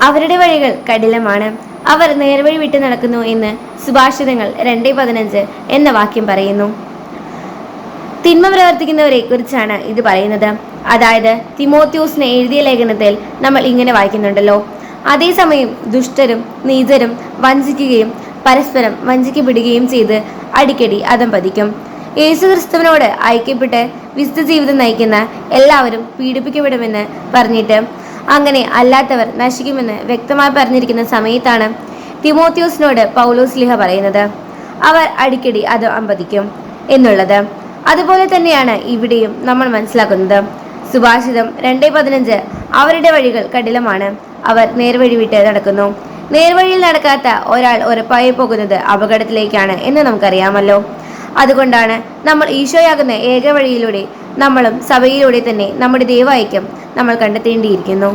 അവരുടെ വഴികൾ കഠിനമാണ്, അവർ നേർവഴി വിട്ടു നടക്കുന്നു എന്ന് സുഭാഷിതങ്ങൾ 2:15 എന്ന വാക്യം പറയുന്നു. തിന്മ പ്രവർത്തിക്കുന്നവരെ കുറിച്ചാണ് ഇത് പറയുന്നത്. അതായത് തിമോത്തിയോസിന് എഴുതിയ ലേഖനത്തിൽ നമ്മൾ ഇങ്ങനെ വായിക്കുന്നുണ്ടല്ലോ: അതേസമയം ദുഷ്ടരും നീചരും വഞ്ചിക്കുകയും പരസ്പരം വഞ്ചിക്കപ്പെടുകയും ചെയ്ത് അടിക്കടി അധംപതിക്കും. യേശുക്രിസ്തുവിനോട് ഐക്യപ്പെട്ട് വിശുദ്ധ ജീവിതം നയിക്കുന്ന എല്ലാവരും പീഡിപ്പിക്കപ്പെടുമെന്ന് പറഞ്ഞിട്ട് അങ്ങനെ അല്ലാത്തവർ നശിക്കുമെന്ന് വ്യക്തമായി പറഞ്ഞിരിക്കുന്ന സമയത്താണ് തിമോത്തിയോസിനോട് പൗലോസ് പറയുന്നത് അവർ അടിക്കടി അധംപതിക്കും എന്നുള്ളത്. അതുപോലെ തന്നെയാണ് ഇവിടെയും നമ്മൾ മനസ്സിലാക്കുന്നത്. സുഭാഷിതം 2:15 അവരുടെ വഴികൾ കഠിനമാണ്, അവർ നേർവഴി വിട്ട് നടക്കുന്നു. നേർവഴിയിൽ നടക്കാത്ത ഒരാൾ ഉറപ്പായി പോകുന്നത് അപകടത്തിലേക്കാണ് എന്ന് നമുക്കറിയാമല്ലോ. അതുകൊണ്ടാണ് നമ്മൾ ഈശോയാകുന്ന ഏക വഴിയിലൂടെ നമ്മളും സഭയിലൂടെ തന്നെ നമ്മുടെ ദൈവൈക്യം നമ്മൾ കണ്ടെത്തേണ്ടിയിരിക്കുന്നു.